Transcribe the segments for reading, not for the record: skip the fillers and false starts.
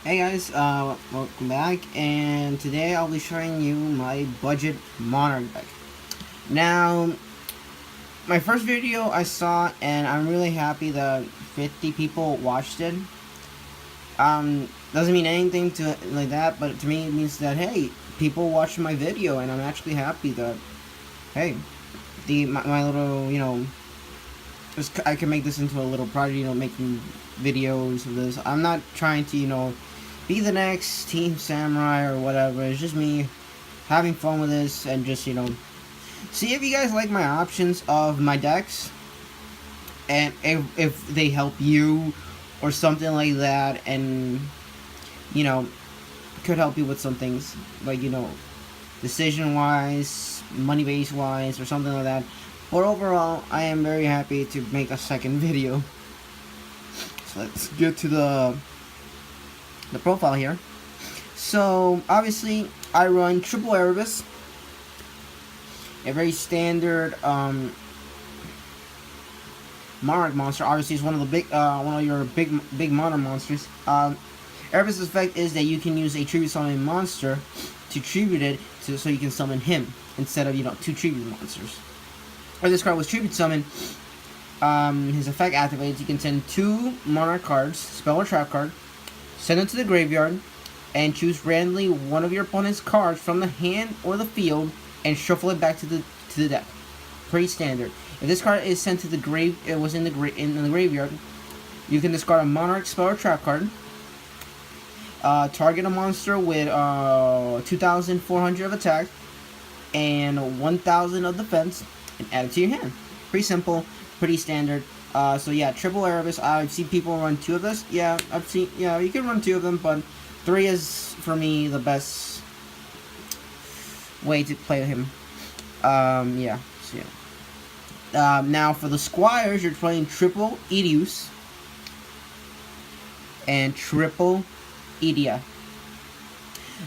Hey guys, welcome back, and today I'll be showing you my budget Monarch deck. Now, my first video I saw, and I'm really happy that 50 people watched it. Doesn't mean anything to like that, but to me it means that hey, people watched my video, and I'm actually happy that hey, my little I can make this into a little project, making videos of this. I'm not trying to be the next Team Samurai or whatever. It's just me having fun with this and just, see if you guys like my options of my decks and if they help you or something like that, and, could help you with some things like, decision wise, money base wise, or something like that. But overall, I am very happy to make a second video. So let's get to the profile here. So obviously I run triple Erebus, a very standard Monarch monster. Obviously, it's one of the one of your big Monarch monsters. Erebus' effect is that you can use a tribute summon monster to tribute it so you can summon him instead of two tribute monsters. Or this card was tribute summoned. His effect activates. You can send 2 Monarch cards, spell or trap card, send it to the graveyard, and choose randomly one of your opponent's cards from the hand or the field and shuffle it back to the deck. Pretty standard. If this card is sent to the grave, it was in the graveyard, you can discard a Monarch spell or trap card. Target a monster with 2,400 of attack and 1,000 of defense, and add it to your hand. Pretty simple, pretty standard. So yeah, triple Erebus. I've seen people run 2 of this. Yeah, you can run 2 of them, but 3 is for me the best way to play him. Yeah. So yeah. Now for the Squires, you're playing triple Edius and triple Edia.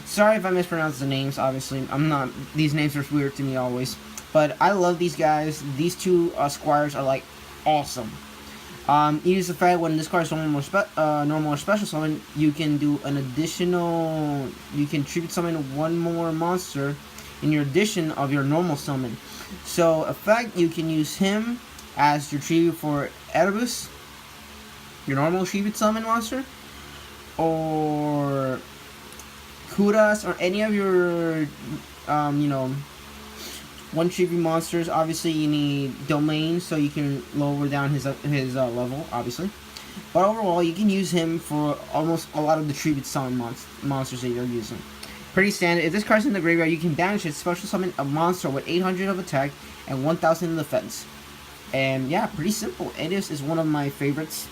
Sorry if I mispronounce the names. Obviously, I'm not. These names are weird to me always. But I love these guys. These 2 Squires are like awesome. Use the fact when this card is normal or special summon, you can do an additional. You can tribute summon 1 more monster in your addition of your normal summon. So effect, you can use him as your tribute for Erebus, your normal tribute summon monster, or Kudas, or any of your 1 tribute monsters. Obviously, you need domain so you can lower down his level, obviously. But overall, you can use him for almost a lot of the tribute summon monsters that you're using. Pretty standard. If this card's in the graveyard, you can banish it, special summon a monster with 800 of attack and 1,000 in defense. And yeah, pretty simple. Edius is one of my favorites.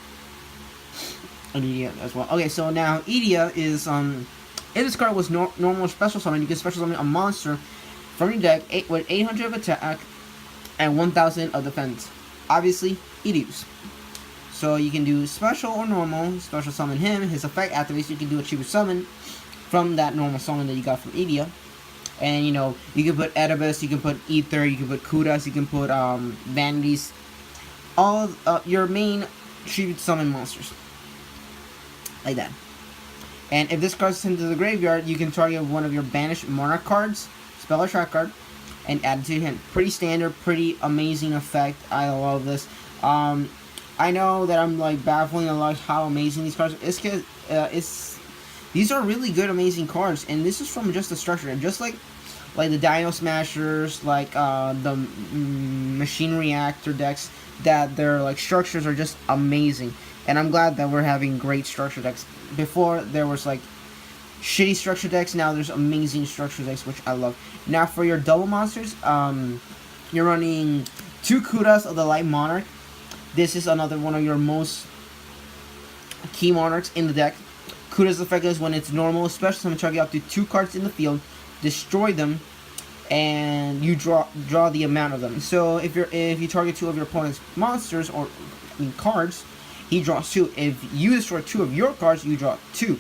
And Edia as well. Okay, so now Edia is if this card was normal or special summon, you can special summon a monster from your deck with 800 of attack and 1,000 of defense. Obviously, Edius. So you can do special or normal, special summon him. His effect activates. You can do a tribute summon from that normal summon that you got from Edia. And you can put Erebus, you can put Ether, you can put Kudas, you can put Vanities. All of your main tribute summon monsters. Like that. And if this card's sent to the graveyard, you can target one of your banished Monarch cards, spell or trap card, and add it to your hand. Pretty standard, pretty amazing effect. I love this. I know that I'm like baffling a lot how amazing these cards are. It's because these are really good, amazing cards, and this is from just the structure, just like the Dino Smashers, like the Machine Reactor decks. That their like structures are just amazing, and I'm glad that we're having great structure decks. Before there was like shitty structure decks, now there's amazing structure decks, which I love. Now for your double monsters, you're running 2 Kudas of the Light Monarch. This is another one of your most key monarchs in the deck. Kudas' effect is when it's normal, special summon, target up to 2 cards in the field, destroy them, and you draw the amount of them. So if you target 2 of your opponent's monsters or cards, he draws 2. If you destroy 2 of your cards, you draw 2.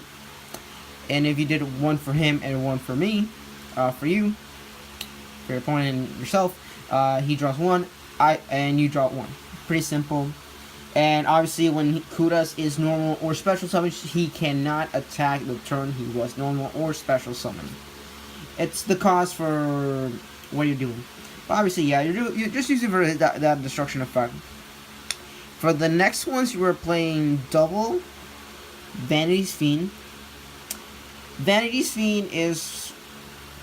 And if you did 1 for him and 1 for me, for you, for your opponent and yourself, he draws 1, and you draw 1. Pretty simple. And obviously, when Kudas is normal or special summon, he cannot attack the turn he was normal or special summon. It's the cause for what you're doing. But obviously, yeah, you're just using for that destruction effect. For the next ones, you are playing double Vanity's Fiend. Vanity's Fiend is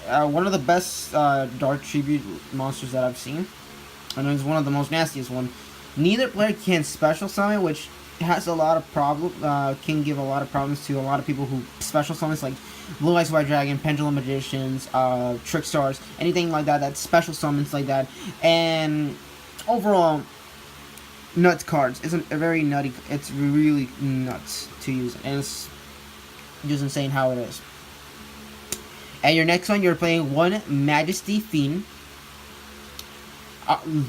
one of the best Dark Tribute monsters that I've seen. And it's one of the most nastiest ones. Neither player can special summon, which has a lot of can give a lot of problems to a lot of people who special summons, like Blue Eyes White Dragon, Pendulum Magicians, Trick Stars, anything like that, that special summons like that. And overall, nuts cards. It's a very nutty, it's really nuts to use, and it's just insane how it is. And your next one, you're playing one Majesty Fiend.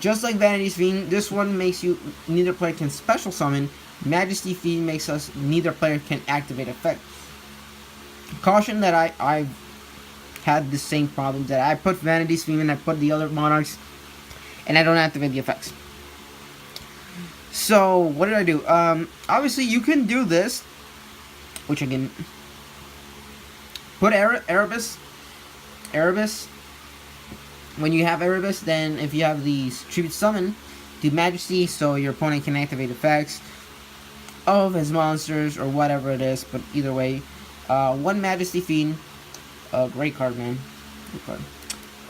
Just like Vanity's Fiend, this one makes you neither player can special summon. Majesty Fiend makes us neither player can activate effect. Caution that I've had the same problem, that I put Vanity's Fiend and I put the other Monarchs and I don't activate the effects. So what did I do? Obviously you can do this, which again, put Erebus. When you have Erebus, then if you have the Tribute Summon, do Majesty, so your opponent can activate effects of his monsters or whatever it is. But either way, one Majesty Fiend, great card, man. Great card.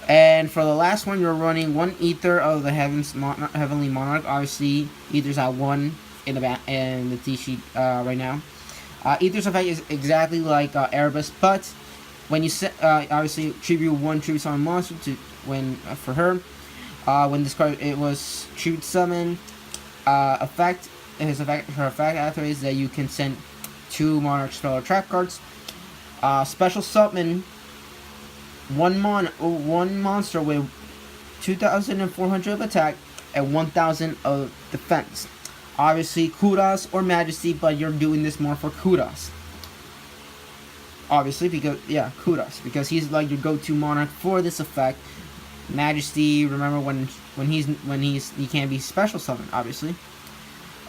And for the last one, you're running one Ether of the Heavenly Monarch. Obviously, Ether's at 1 in the T sheet right now. Ether's effect is exactly like Erebus, but when you set obviously tribute one tribute summon monster to for her, when this card it was tribute summon, her effect activates that you can send 2 Monarch spell or trap cards. Special summon one monster with 2,400 of attack and 1,000 of defense. Obviously Kudas or Majesty, but you're doing this more for Kudas. Obviously, because Kudas, because he's like your go-to Monarch for this effect. Majesty, remember when he can't be special summoned, obviously.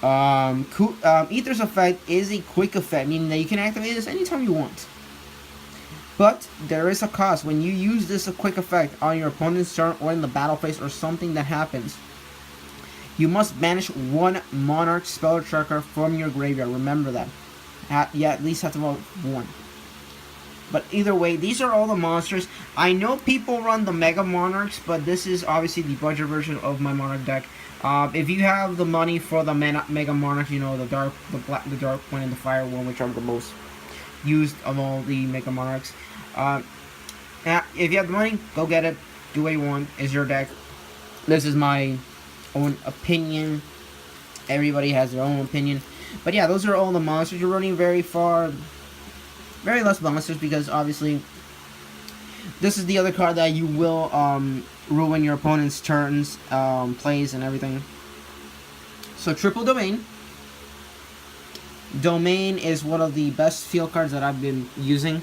Ether's effect is a quick effect, meaning that you can activate this anytime you want. But there is a cost when you use this quick effect on your opponent's turn or in the battle phase or something that happens. You must banish one Monarch spell tracker from your graveyard. Remember that. At least have to vote 1. But either way, these are all the monsters. I know people run the Mega Monarchs, but this is obviously the budget version of my Monarch deck. If you have the money for the Mega Monarch, you know, the dark one, and the fire one, which are the most used of all the Mega Monarchs. If you have the money, go get it. Do what you want. It's your deck. This is my own opinion. Everybody has their own opinion. But yeah, those are all the monsters. You're running very less monsters, because obviously this is the other card that you will ruin your opponent's turns, plays, and everything. So triple Domain. Domain is one of the best field cards that I've been using.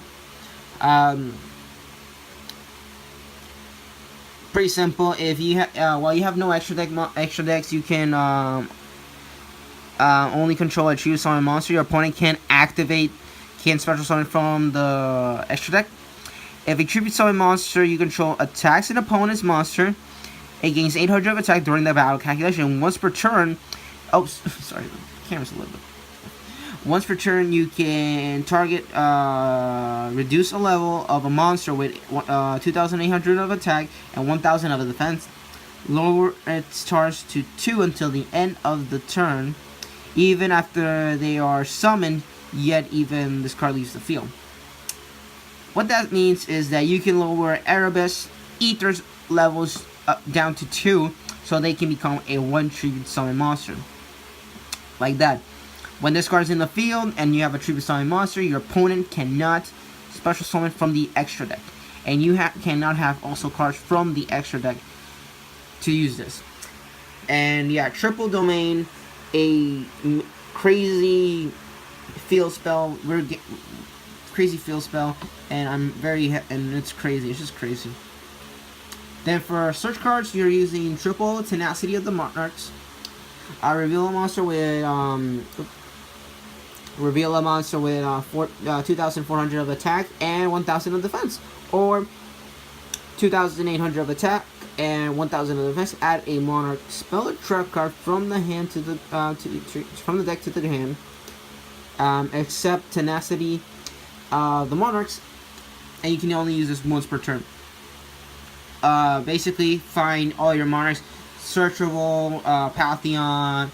Pretty simple. If you while you have no extra decks, you can only control a tribute summon monster. Your opponent can special summon from the extra deck. If a tribute summon monster you control attacks an opponent's monster, it gains 800 of attack during the battle calculation. Once per turn, sorry, the camera's a little bit. Once per turn, you can target, reduce a level of a monster with 2,800 of attack and 1,000 of defense. Lower its charge to 2 until the end of the turn, even after they are summoned, yet even this card leaves the field. What that means is that you can lower Erebus, Ether's levels down to 2, so they can become a 1 tribute summon monster. Like that. When this card is in the field and you have a tribute summon monster, your opponent cannot special summon from the extra deck. And you cannot have also cards from the extra deck to use this. And yeah, triple Domain, a crazy field spell, crazy field spell, and and it's crazy, it's just crazy. Then for search cards, you're using triple Tenacity of the Monarchs. Reveal a monster with 2,400 of attack and 1,000 of defense, or 2,800 of attack and 1,000 of defense. Add a Monarch spell or trap card from the hand to the from the deck to the hand. Except Tenacity, the Monarchs, and you can only use this once per turn. Basically, find all your Monarchs, searchable, Pantheon.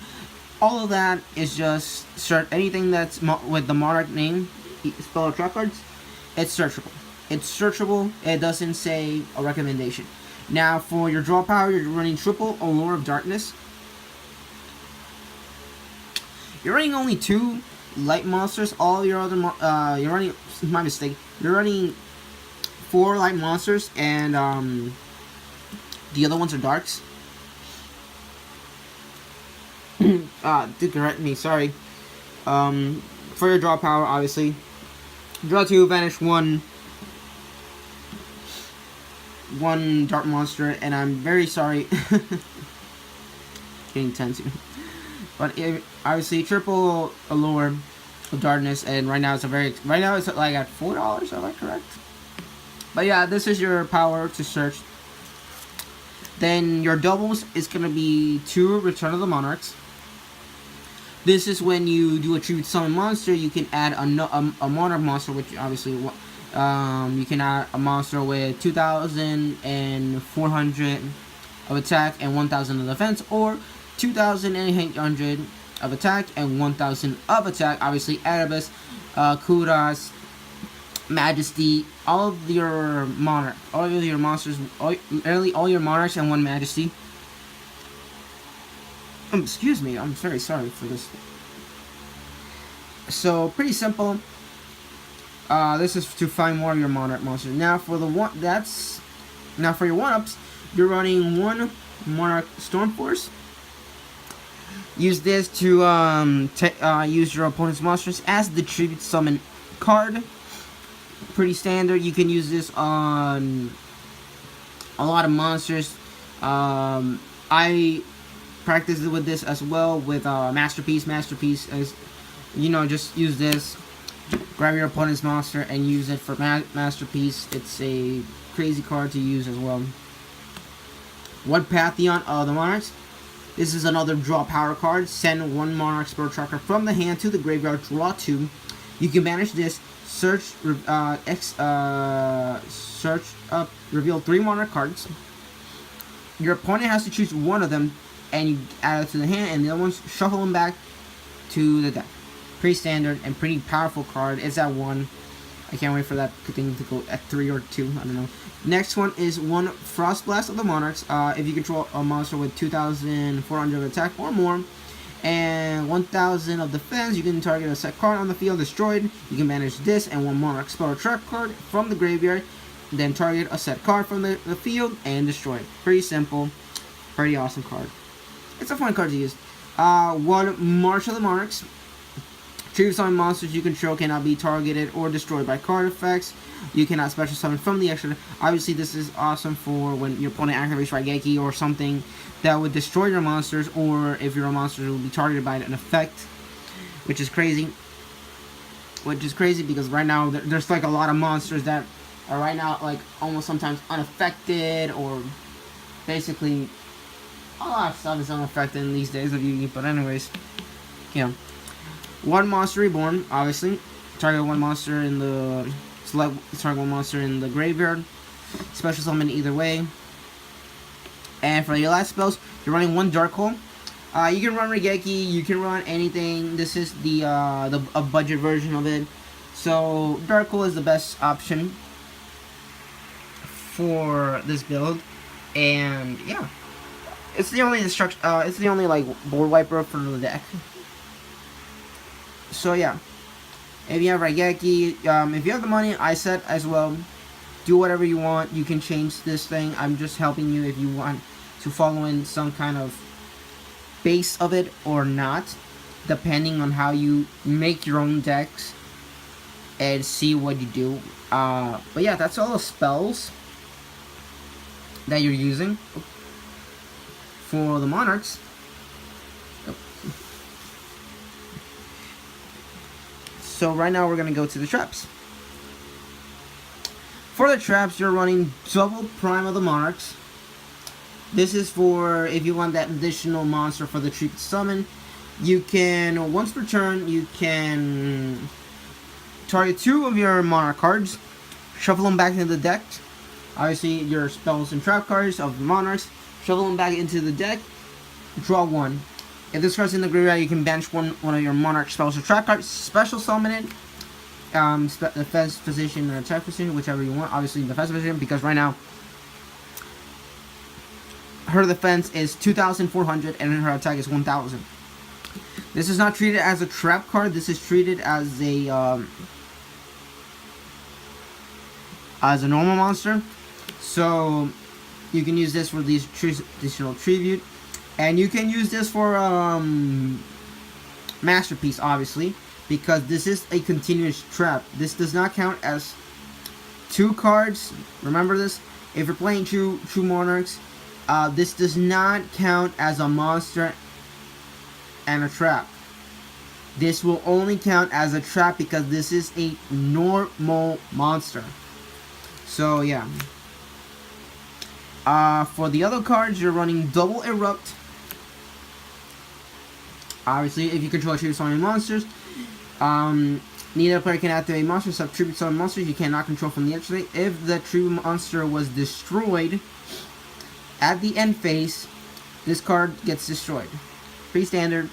All of that is just search anything that's with the Monarch name, spell or trap cards. It's searchable. It's searchable. It doesn't say a recommendation. Now, for your draw power, you're running triple Allure of Darkness. You're running only 2 light monsters. All your other you're running. My mistake. You're running 4 light monsters, and the other ones are darks. Did correct me. Sorry. For your draw power, obviously, draw 2, vanish 1 dark monster, and I'm very sorry. Getting tense here. But obviously, triple Allure of Darkness, and right now it's like at $4. Am I correct? But yeah, this is your power to search. Then your doubles is gonna be 2 Return of the Monarchs. This is when you do a tribute summon monster. You can add a Monarch monster, which obviously you can add a monster with 2,400 of attack and 1,000 of defense, or 2,800 of attack and 1,000 of attack. Obviously, Erebus, Kudos, Majesty, all of your monsters, all your Monarchs and 1 Majesty. Excuse me, I'm very sorry for this. So, pretty simple. This is to find more of your Monarch monsters. Now for your 1-ups, you're running 1 Monarch Stormforce. Use this to use your opponent's monsters as the tribute summon card. Pretty standard. You can use this on a lot of monsters. I practiced with this as well with Masterpiece. Masterpiece, as you know, just use this. Grab your opponent's monster and use it for Masterpiece. It's a crazy card to use as well. 1 Pantheon of the Monarchs. This is another draw power card. Send 1 Monarch Spell Tracker from the hand to the graveyard. Draw 2. You can banish this. Search up. Reveal 3 Monarch cards. Your opponent has to choose one of them, and you add it to the hand, and the other ones shuffle them back to the deck. Pretty standard and pretty powerful card. It's at 1. I can't wait for that thing to go at 3 or 2. I don't know. Next one is 1 Frost Blast of the Monarchs. If you control a monster with 2,400 of attack or more and 1,000 of defense, you can target a set card on the field destroyed. You can manage this and 1 Monarch Spell or Trap card from the graveyard. Then target a set card from the field and destroy it. Pretty simple. Pretty awesome card. It's a fun card to use. 1 March of the Monarchs. Tribute summon monsters you control cannot be targeted or destroyed by card effects. You cannot special summon from the extra. Obviously, this is awesome for when your opponent activates Raigeki or something that would destroy your monsters, or if your monsters will be targeted by an effect, which is crazy. Which is crazy because right now there's like a lot of monsters that are right now like almost sometimes unaffected, or basically a lot of stuff is unaffected in these days of Yu-Gi. But anyways, you know. 1 Monster Reborn, obviously. Target 1 monster in the target 1 monster in the graveyard. Special summon either way. And for your last spells, you're running 1 Dark Hole. You can run Raigeki, you can run anything. This is the a budget version of it. So Dark Hole is the best option for this build. And yeah, it's the only destruction. It's the only like board wiper for the deck. So yeah, if you have Raigeki, if you have the money, I said as well, do whatever you want. You can change this thing. I'm just helping you if you want to follow in some kind of base of it or not, depending on how you make your own decks and see what you do. But yeah, that's all the spells that you're using for the Monarchs. So right now we're gonna go to the traps. For the traps, you're running double prime of the Monarchs. This is for if you want that additional monster for the tree to summon. You can, once per turn, you can target 2 of your Monarch cards, shuffle them back into the deck. Obviously, your spells and trap cards of the Monarchs, shuffle them back into the deck, draw 1. If this card's in the graveyard, you can bench one of your Monarch spells or trap cards, special summon it, defense position or attack position, whichever you want. Obviously, defense position, because right now, her defense is 2,400 and her attack is 1,000. This is not treated as a trap card. This is treated as a normal monster. So you can use this for these additional tribute, and you can use this for masterpiece, obviously, because this is a continuous trap. This does not count as 2 cards. Remember this. If you're playing true Monarchs, this does not count as a monster and a trap. This will only count as a trap because this is a normal monster. So yeah. For the other cards, you're running double erupt. Obviously, if you control tribute summon monsters, neither player can activate monsters except tribute summon monsters you cannot control from the edge phase. If the tribute monster was destroyed at the end phase, this card gets destroyed. Pretty standard,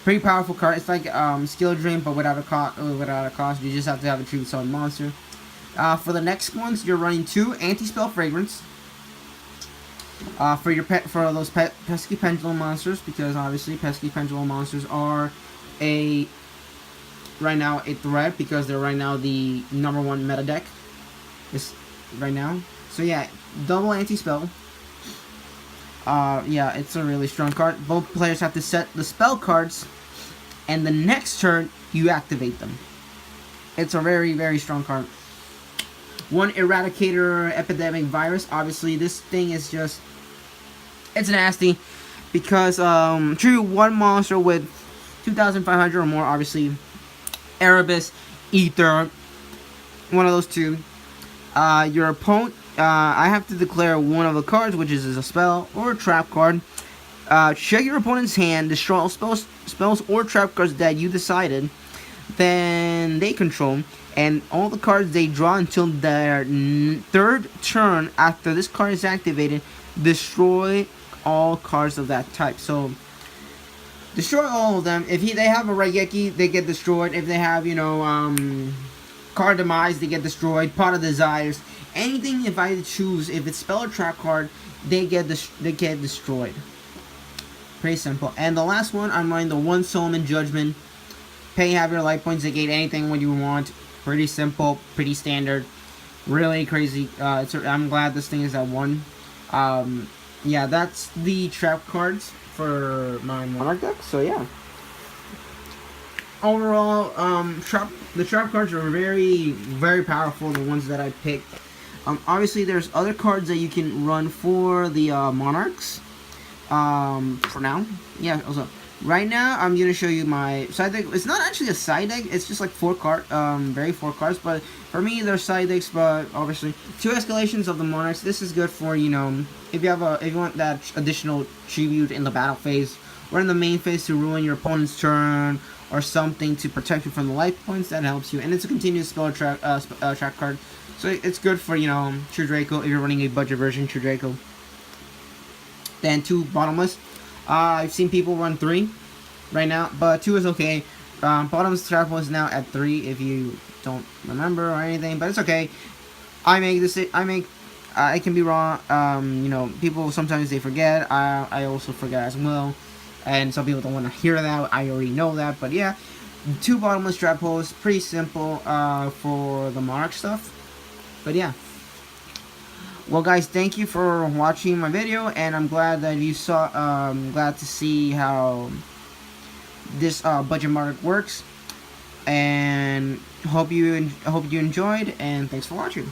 pretty powerful card. It's like skill drain, but without a cost. You just have to have a tribute summon monster. For the next ones, you're running 2 anti-spell fragrance. For your for those pesky pendulum monsters, because obviously pesky pendulum monsters are right now a threat, because they're right now the #1 meta deck. Right now. So yeah, double anti-spell. Yeah, it's a really strong card. Both players have to set the spell cards, and the next turn you activate them. It's a very, very strong card. 1 Eradicator Epidemic Virus. Obviously, this thing is just, it's nasty, because true 1 monster with 2,500 or more. Obviously, Erebus, Ether, one of those 2. Your opponent, I have to declare one of the cards, which is a spell or a trap card. Check your opponent's hand, destroy all spells or trap cards that you decided, then they control, and all the cards they draw until their 3rd turn after this card is activated. Destroy all cards of that type. So destroy all of them. If they have a Raigeki, they get destroyed. If they have, Card Demise, they get destroyed. Pot of Desires, anything if I choose, if it's spell or trap card, they get destroyed. Pretty simple. And the last one, I'm running the 1 Solomon Judgment. Pay half your life points, negate anything when you want. Pretty simple, pretty standard, really crazy. I'm glad this thing is at 1. Yeah, that's the trap cards for my Monarch deck. So yeah, overall, the trap cards are very, very powerful. The ones that I picked. Obviously, there's other cards that you can run for the Monarchs. For now, yeah. Also, right now I'm gonna show you my side deck. It's not actually a side deck. It's just like 4 cards. But for me, they're side decks. But obviously, 2 escalations of the Monarchs. This is good for, if you want that additional tribute in the battle phase or in the main phase to ruin your opponent's turn or something to protect you from the life points. That helps you, and it's a continuous spell track card. So it's good for True Draco if you're running a budget version True Draco. Then 2 bottomless. I've seen people run 3 right now, but 2 is okay. Bottomless trap is now at 3 if you don't remember or anything, but it's okay. I can be wrong. People sometimes they forget. I also forget as well, and some people don't want to hear that. I already know that, but yeah, 2 bottomless trap holes, pretty simple for the Monarch stuff. But yeah. Well, guys, thank you for watching my video, and I'm glad that you saw. Glad to see how this budget Monarch works, and hope you enjoyed. And thanks for watching.